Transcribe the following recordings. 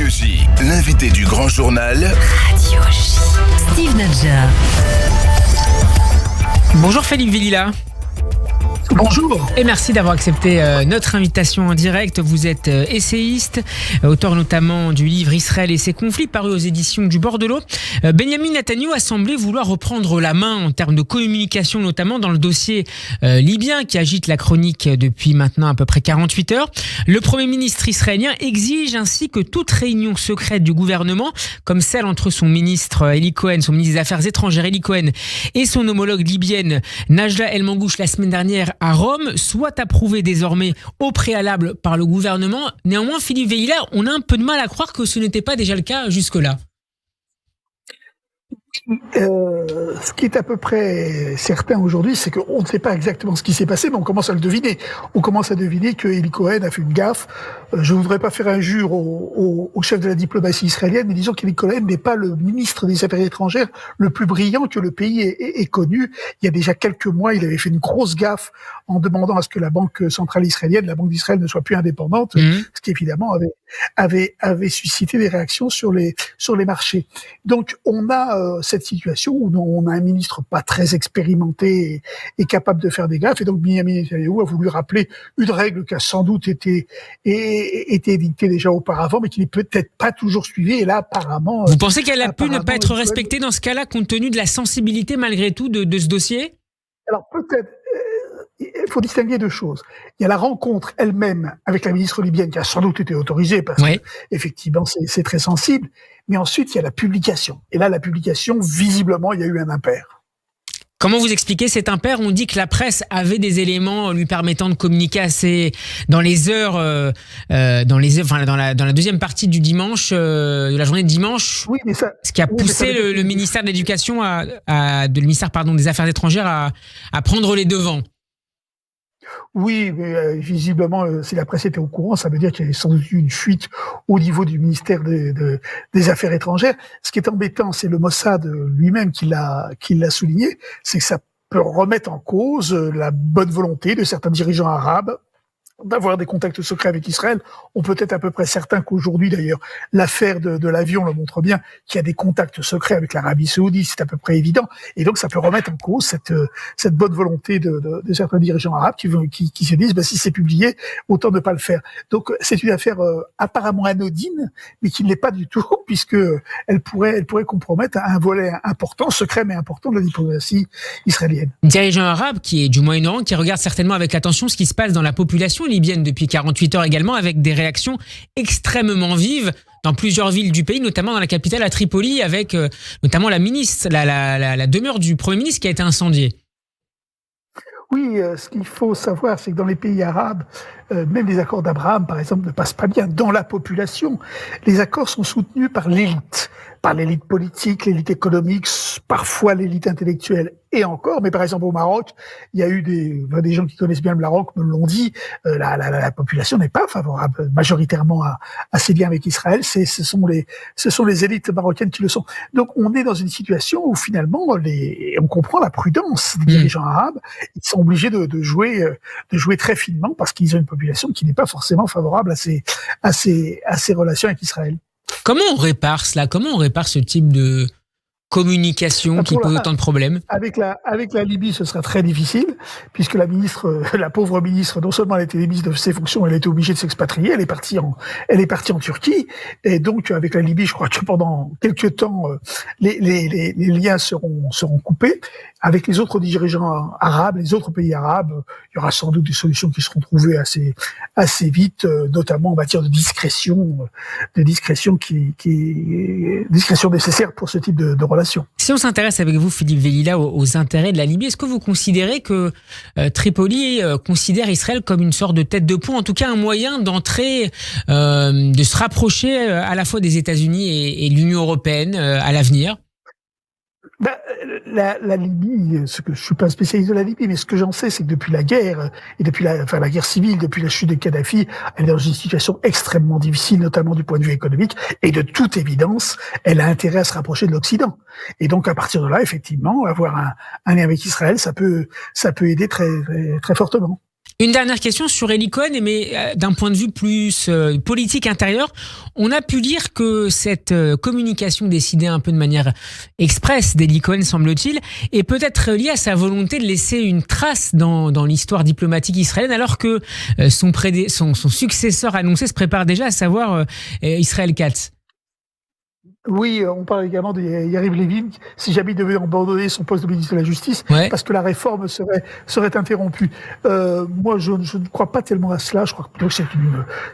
Radio J, l'invité du grand journal. Radio J. Steve Nadja. Bonjour Philippe Villila. Bonjour. Et merci d'avoir accepté notre invitation en direct. Vous êtes essayiste, auteur notamment du livre Israël et ses conflits, paru aux éditions du Bord de l'eau. Benjamin Netanyahou a semblé vouloir reprendre la main en termes de communication, notamment dans le dossier libyen qui agite la chronique depuis maintenant à peu près 48 heures. Le Premier ministre israélien exige ainsi que toute réunion secrète du gouvernement, comme celle entre son ministre Eli Cohen, son ministre des Affaires étrangères Eli Cohen, et son homologue libyenne Najla El Mangouche la semaine dernière à Rome, soit approuvé désormais au préalable par le gouvernement. Néanmoins, Philippe Villila, on a un peu de mal à croire que ce n'était pas déjà le cas jusque-là. Ce qui est à peu près certain aujourd'hui, c'est qu'on ne sait pas exactement ce qui s'est passé, mais on commence à le deviner. On commence à deviner que Eli Cohen a fait une gaffe. Je ne voudrais pas faire injure au chef de la diplomatie israélienne, mais disons qu'Eli Cohen n'est pas le ministre des Affaires étrangères le plus brillant que le pays ait connu. Il y a déjà quelques mois, il avait fait une grosse gaffe en demandant à ce que la Banque centrale israélienne, la Banque d'Israël, ne soit plus indépendante, ce qui évidemment avait suscité des réactions sur les marchés. Donc on a cette situation où on a un ministre pas très expérimenté et capable de faire des gaffes, et donc Benjamin Netanyahou a voulu rappeler une règle qui a sans doute été édictée déjà auparavant, mais qui n'est peut-être pas toujours suivie, et là apparemment... Vous pensez qu'elle a pu ne pas être respectée dans ce cas-là, compte tenu de la sensibilité malgré tout de ce dossier ? Alors peut-être... Il faut distinguer deux choses. Il y a la rencontre elle-même avec la ministre libyenne qui a sans doute été autorisée parce que effectivement c'est très sensible. Mais ensuite il y a la publication. Et là la publication, visiblement, il y a eu un impair. Comment vous expliquez cet impair ? On dit que la presse avait des éléments lui permettant de communiquer assez dans la deuxième partie du dimanche, de la journée de dimanche. Oui, mais ça, ce qui a poussé le ministère de l'Éducation le ministère des Affaires étrangères à prendre les devants. Oui, mais visiblement, si la presse était au courant, ça veut dire qu'il y avait sans doute eu une fuite au niveau du ministère des Affaires étrangères. Ce qui est embêtant, c'est le Mossad lui-même qui l'a souligné, c'est que ça peut remettre en cause la bonne volonté de certains dirigeants arabes d'avoir des contacts secrets avec Israël. On peut être à peu près certain qu'aujourd'hui, d'ailleurs, l'affaire de l'avion le montre bien, qu'il y a des contacts secrets avec l'Arabie Saoudite, c'est à peu près évident. Et donc, ça peut remettre en cause cette bonne volonté de certains dirigeants arabes qui se disent, si c'est publié, autant ne pas le faire. Donc, c'est une affaire apparemment anodine, mais qui ne l'est pas du tout, puisque elle pourrait compromettre un volet important, secret mais important de la diplomatie israélienne. Dirigeant arabe qui est du Moyen-Orient, qui regarde certainement avec attention ce qui se passe dans la population libyenne depuis 48 heures également, avec des réactions extrêmement vives dans plusieurs villes du pays, notamment dans la capitale à Tripoli, avec notamment la demeure du Premier ministre qui a été incendiée. Oui, ce qu'il faut savoir, c'est que dans les pays arabes, même les accords d'Abraham, par exemple, ne passent pas bien dans la population. Les accords sont soutenus par l'élite politique, l'élite économique, parfois l'élite intellectuelle et encore. Mais par exemple au Maroc, il y a eu des gens qui connaissent bien le Maroc me l'ont dit, la population n'est pas favorable majoritairement à ces liens avec Israël. Ce sont les élites marocaines qui le sont. Donc on est dans une situation où finalement on comprend la prudence des dirigeants arabes. Ils sont obligés de jouer très finement parce qu'ils ont une population qui n'est pas forcément favorable à ces relations avec Israël. Comment on répare cela ? Comment on répare ce type de communication qui pose autant de problèmes ? Avec la Libye, ce sera très difficile, puisque la pauvre ministre, non seulement elle était démise de ses fonctions, elle était obligée de s'expatrier, elle est partie en Turquie, et donc avec la Libye, je crois que pendant quelques temps, les liens seront coupés. Avec les autres dirigeants arabes, les autres pays arabes, il y aura sans doute des solutions qui seront trouvées assez vite, notamment en matière de discrétion discrétion nécessaire pour ce type de relation. Si on s'intéresse avec vous, Philippe Villila, aux intérêts de la Libye, est-ce que vous considérez que Tripoli considère Israël comme une sorte de tête de pont, en tout cas un moyen d'entrer, de se rapprocher à la fois des États-Unis et de l'Union européenne à l'avenir ? La Libye, je suis pas un spécialiste de la Libye, mais ce que j'en sais, c'est que depuis la guerre, et depuis la guerre civile, depuis la chute de Kadhafi, elle est dans une situation extrêmement difficile, notamment du point de vue économique, et de toute évidence, elle a intérêt à se rapprocher de l'Occident. Et donc, à partir de là, effectivement, avoir un lien avec Israël, ça peut aider très, très fortement. Une dernière question sur Eli Cohen, mais d'un point de vue plus politique intérieur. On a pu lire que cette communication décidée un peu de manière express d'Eli Cohen, semble-t-il, est peut-être liée à sa volonté de laisser une trace dans l'histoire diplomatique israélienne, alors que son successeur annoncé se prépare déjà, à savoir Israël Katz. Oui, on parle également de Yariv Levin, si jamais il devait abandonner son poste de ministre de la Justice, parce que la réforme serait interrompue. Moi, je ne crois pas tellement à cela. Je crois plutôt que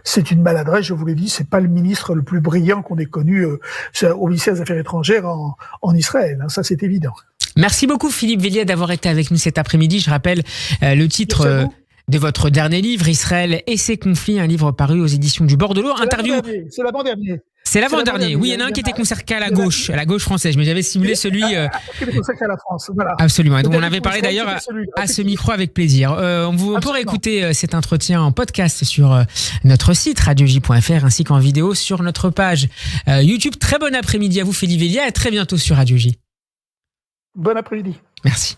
c'est une maladresse. Je vous l'ai dit, c'est pas le ministre le plus brillant qu'on ait connu au ministère des Affaires étrangères en Israël. Ça, c'est évident. Merci beaucoup, Philippe Vellier, d'avoir été avec nous cet après-midi. Je rappelle le titre de votre dernier livre, Israël et ses conflits, un livre paru aux éditions du Bordelot. C'est l'avant-dernier. C'est l'avant-dernier. Oui, il y en a un qui était consacré à la gauche française, mais j'avais simulé celui qui était consacré à la France. Voilà. Absolument. Donc on avait parlé d'ailleurs à ce micro avec plaisir. On pourra écouter cet entretien en podcast sur notre site radioj.fr ainsi qu'en vidéo sur notre page YouTube. Très bon après-midi à vous, Philippe Vellier. À très bientôt sur Radio J. Bon après-midi. Merci.